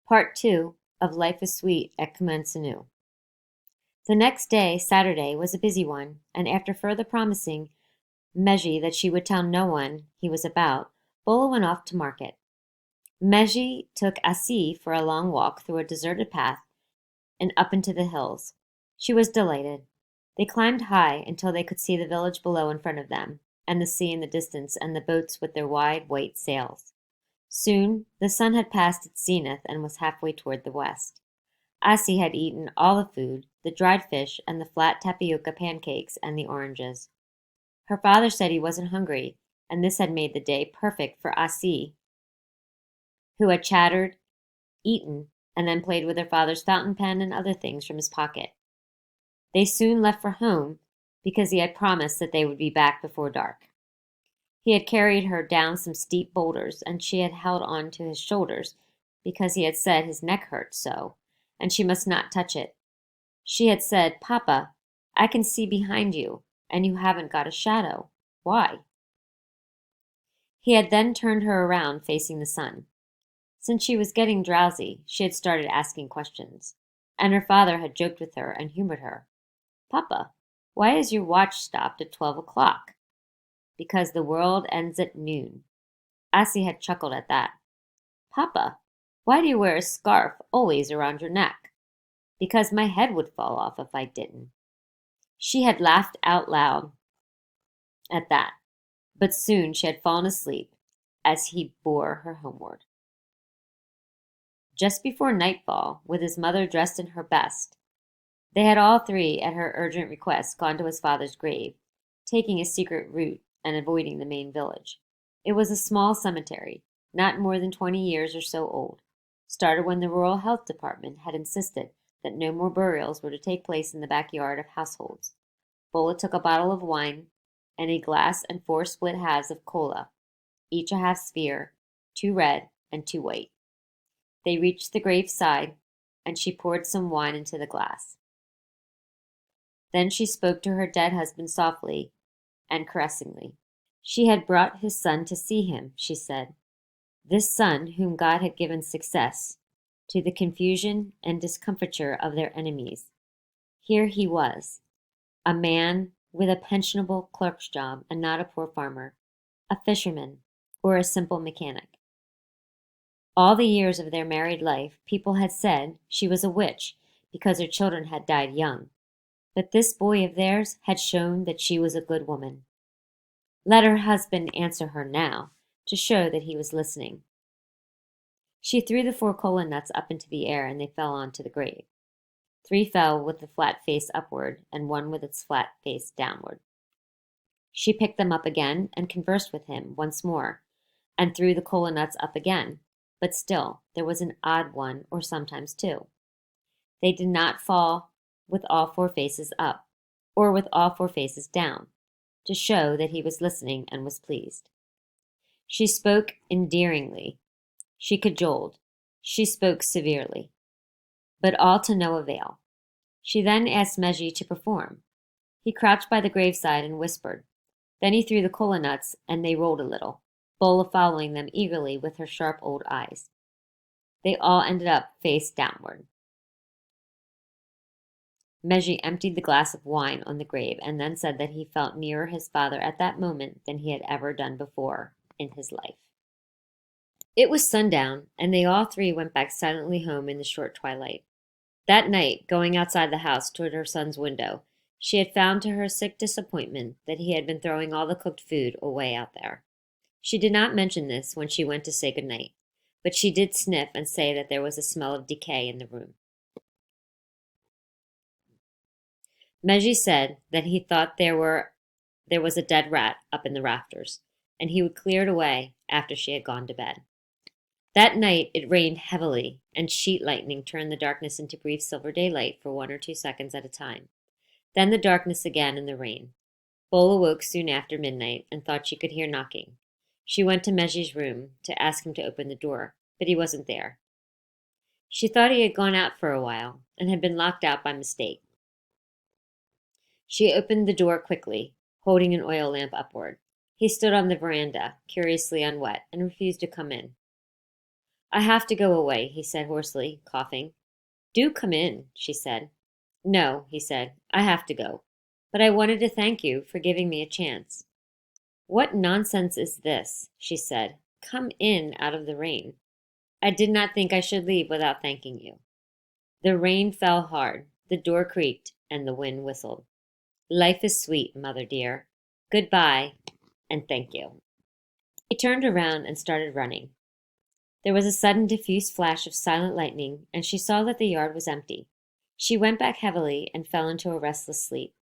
Part 2 of Life is Sweet at Kumansenu. The next day, Saturday, was a busy one, and after further promising Meji that she would tell no one he was about, Bola went off to market. Meji took Asi for a long walk through a deserted path and up into the hills. She was delighted. They climbed high until they could see the village below in front of them, and the sea in the distance, and the boats with their wide white sails. Soon the sun had passed its zenith and was halfway toward the west. Asi had eaten all the food, the dried fish and the flat tapioca pancakes and the oranges. Her father said he wasn't hungry, and this had made the day perfect for Asi, who had chattered, eaten, and then played with her father's fountain pen and other things from his pocket. They soon left for home because he had promised that they would be back before dark. He had carried her down some steep boulders, and she had held on to his shoulders because he had said his neck hurt so, and she must not touch it. She had said, "Papa, I can see behind you, and you haven't got a shadow. Why?" He had then turned her around facing the sun. Since she was getting drowsy, she had started asking questions, and her father had joked with her and humored her. "Papa, why is your watch stopped at 12 o'clock?" "Because the world ends at noon." Asi had chuckled at that. "Papa, why do you wear a scarf always around your neck?" "Because my head would fall off if I didn't." She had laughed out loud at that, but soon she had fallen asleep as he bore her homeward. Just before nightfall, with his mother dressed in her best, they had all three, at her urgent request, gone to his father's grave, taking a secret route and avoiding the main village. It was a small cemetery, not more than 20 years or so old, started when the rural health department had insisted that no more burials were to take place in the backyard of households. Bola took a bottle of wine and a glass and 4 split halves of cola, each a half sphere, 2 red and 2 white. They reached the graveside, and she poured some wine into the glass. Then she spoke to her dead husband softly and caressingly. She had brought his son to see him, she said. This son whom God had given success, to the confusion and discomfiture of their enemies. Here he was, a man with a pensionable clerk's job and not a poor farmer, a fisherman, or a simple mechanic. All the years of their married life, people had said she was a witch because her children had died young. But this boy of theirs had shown that she was a good woman. Let her husband answer her now, to show that he was listening. She threw the 4 kola nuts up into the air, and they fell onto the grave. 3 fell with the flat face upward, and 1 with its flat face downward. She picked them up again and conversed with him once more, and threw the kola nuts up again. But still, there was an odd one, or sometimes 2. They did not fall with all 4 faces up, or with all 4 faces down, to show that he was listening and was pleased. She spoke endearingly. She cajoled. She spoke severely. But all to no avail. She then asked Meji to perform. He crouched by the graveside and whispered. Then he threw the kola nuts, and they rolled a little, Bola following them eagerly with her sharp old eyes. They all ended up face downward. Meji emptied the glass of wine on the grave and then said that he felt nearer his father at that moment than he had ever done before in his life. It was sundown, and they all three went back silently home in the short twilight. That night, going outside the house toward her son's window, she had found to her sick disappointment that he had been throwing all the cooked food away out there. She did not mention this when she went to say good night, but she did sniff and say that there was a smell of decay in the room. Meji said that he thought there was a dead rat up in the rafters, and he would clear it away after she had gone to bed. That night it rained heavily, and sheet lightning turned the darkness into brief silver daylight for 1 or 2 seconds at a time. Then the darkness again and the rain. Bola woke soon after midnight and thought she could hear knocking. She went to Meji's room to ask him to open the door, but he wasn't there. She thought he had gone out for a while and had been locked out by mistake. She opened the door quickly, holding an oil lamp upward. He stood on the veranda, curiously unwet, and refused to come in. I have to go away, he said hoarsely, coughing. Do come in, she said. No, he said, I have to go. But I wanted to thank you for giving me a chance. What nonsense is this? She said. Come in out of the rain. I did not think I should leave without thanking you. The rain fell hard, the door creaked, and the wind whistled. Life is sweet, mother dear. Goodbye, and thank you. He turned around and started running. There was a sudden diffuse flash of silent lightning, and she saw that the yard was empty. She went back heavily and fell into a restless sleep.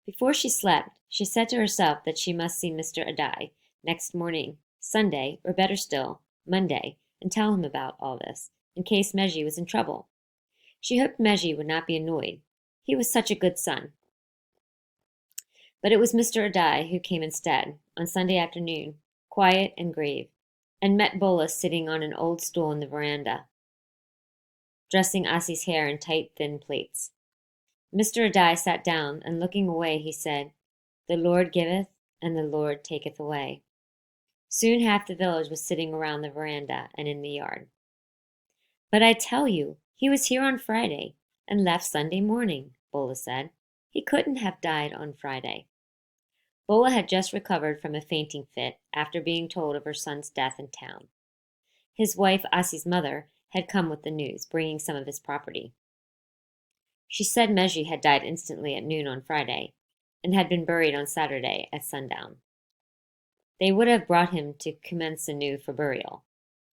Before she slept, she said to herself that she must see Mr. Adai next morning, Sunday, or better still, Monday, and tell him about all this, in case Meji was in trouble. She hoped Meji would not be annoyed. He was such a good son. But it was Mr. Adai who came instead, on Sunday afternoon, quiet and grave, and met Bola sitting on an old stool in the veranda, dressing Asi's hair in tight, thin plaits. Mr. Adai sat down, and looking away, he said, The Lord giveth, and the Lord taketh away. Soon half the village was sitting around the veranda and in the yard. But I tell you, he was here on Friday, and left Sunday morning, Bola said. He couldn't have died on Friday. Bola had just recovered from a fainting fit after being told of her son's death in town. His wife, Asi's mother, had come with the news, bringing some of his property. She said Meji had died instantly at noon on Friday, and had been buried on Saturday at sundown. They would have brought him to Kumansenu for burial.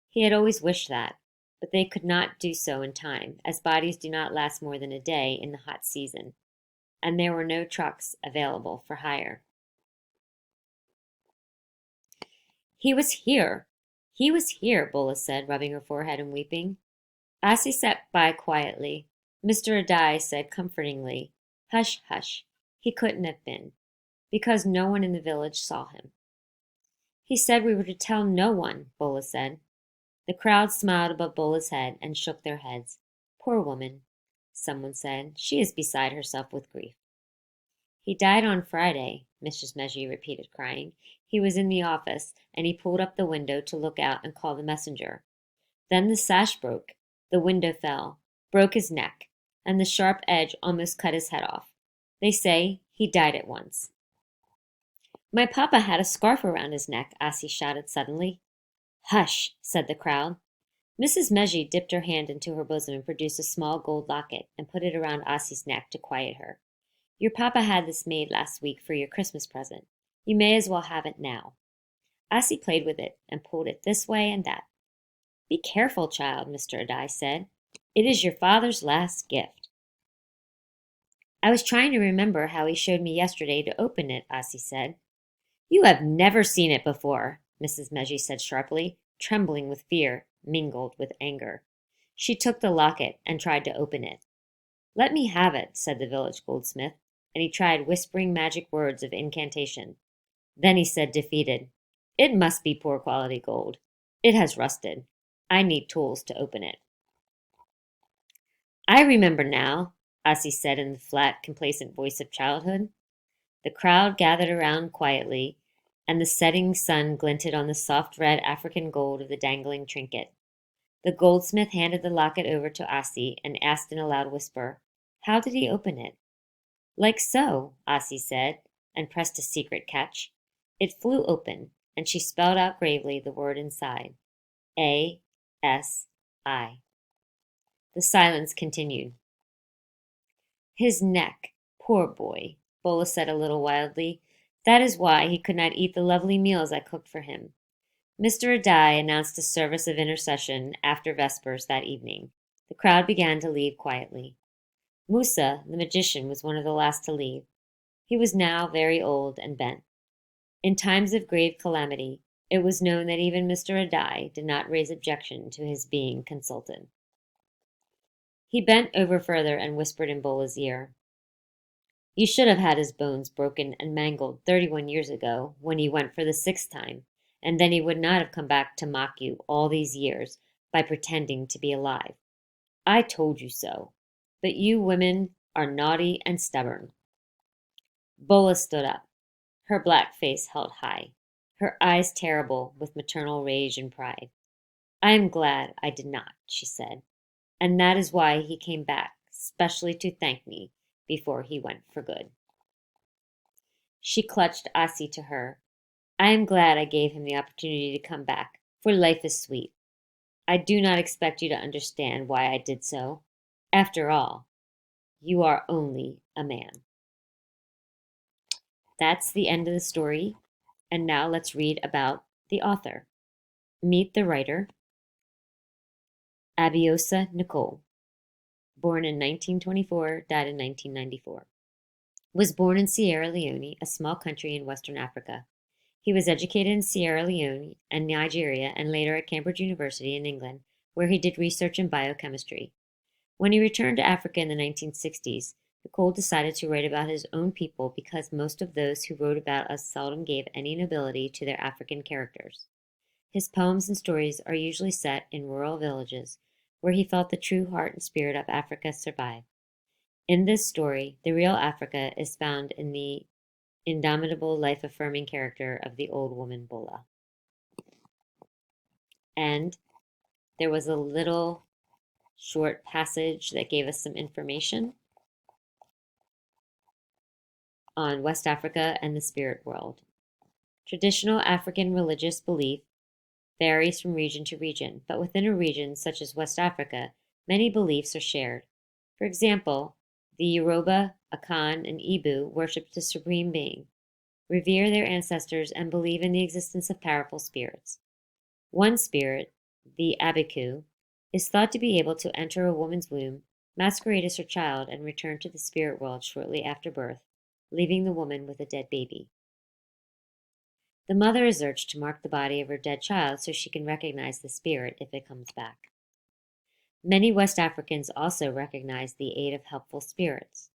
He had always wished that, but they could not do so in time, as bodies do not last more than a day in the hot season, and there were no trucks available for hire. He was here. He was here, Bola said, rubbing her forehead and weeping. Asi sat by quietly. Mr. Adai said comfortingly, Hush, hush, he couldn't have been, because no one in the village saw him. He said we were to tell no one, Bola said. The crowd smiled above Bola's head and shook their heads. Poor woman, someone said. She is beside herself with grief. He died on Friday, Mrs. Meji repeated, crying. He was in the office, and he pulled up the window to look out and call the messenger. Then the sash broke, the window fell, broke his neck, and the sharp edge almost cut his head off. They say he died at once. My papa had a scarf around his neck, Asi shouted suddenly. Hush, said the crowd. Mrs. Meji dipped her hand into her bosom and produced a small gold locket and put it around Asi's neck to quiet her. Your papa had this made last week for your Christmas present. You may as well have it now. Asi played with it and pulled it this way and that. Be careful, child, Mr. Adai said. It is your father's last gift. I was trying to remember how he showed me yesterday to open it, Asi said. You have never seen it before, Mrs. Meji said sharply, trembling with fear, mingled with anger. She took the locket and tried to open it. Let me have it, said the village goldsmith, and he tried whispering magic words of incantation. Then he said, defeated, It must be poor quality gold. It has rusted. I need tools to open it. I remember now, Asi said in the flat, complacent voice of childhood. The crowd gathered around quietly, and the setting sun glinted on the soft red African gold of the dangling trinket. The goldsmith handed the locket over to Asi and asked in a loud whisper, How did he open it? Like so, Asi said, and pressed a secret catch. It flew open, and she spelled out gravely the word inside. A-S-I. The silence continued. His neck, poor boy, Bola said a little wildly. That is why he could not eat the lovely meals I cooked for him. Mr. Adai announced a service of intercession after Vespers that evening. The crowd began to leave quietly. Musa, the magician, was one of the last to leave. He was now very old and bent. In times of grave calamity, it was known that even Mr. Adai did not raise objection to his being consulted. He bent over further and whispered in Bola's ear. You should have had his bones broken and mangled 31 years ago when he went for the 6th time, and then he would not have come back to mock you all these years by pretending to be alive. I told you so, but you women are naughty and stubborn. Bola stood up, her black face held high, her eyes terrible with maternal rage and pride. I am glad I did not, she said, and that is why he came back, specially to thank me before he went for good. She clutched Asi to her. I am glad I gave him the opportunity to come back, for life is sweet. I do not expect you to understand why I did so. After all, you are only a man. That's the end of the story, and now let's read about the author. Meet the writer, Abiosa Nicole, born in 1924, died in 1994. Was born in Sierra Leone, a small country in Western Africa. He was educated in Sierra Leone and Nigeria and later at Cambridge University in England, where he did research in biochemistry. When he returned to Africa in the 1960s, Nicole decided to write about his own people because most of those who wrote about us seldom gave any nobility to their African characters. His poems and stories are usually set in rural villages, where he felt the true heart and spirit of Africa survive. In this story, the real Africa is found in the indomitable, life-affirming character of the old woman Bola. And there was a little short passage that gave us some information on West Africa and the spirit world. Traditional African religious belief varies from region to region, but within a region such as West Africa, many beliefs are shared. For example, the Yoruba, Akan, and Ibu worship the Supreme Being, revere their ancestors, and believe in the existence of powerful spirits. One spirit, the Abiku, is thought to be able to enter a woman's womb, masquerade as her child, and return to the spirit world shortly after birth, leaving the woman with a dead baby. The mother is urged to mark the body of her dead child so she can recognize the spirit if it comes back. Many West Africans also recognize the aid of helpful spirits.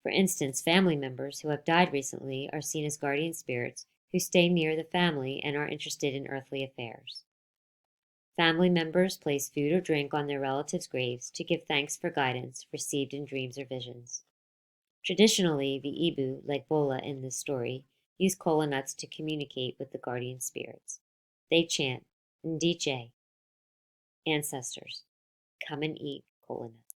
For instance, family members who have died recently are seen as guardian spirits who stay near the family and are interested in earthly affairs. Family members place food or drink on their relatives' graves to give thanks for guidance received in dreams or visions. Traditionally, the Ibu, like Bola in this story, use kola nuts to communicate with the guardian spirits. They chant, Ndiche, ancestors, come and eat kola nuts.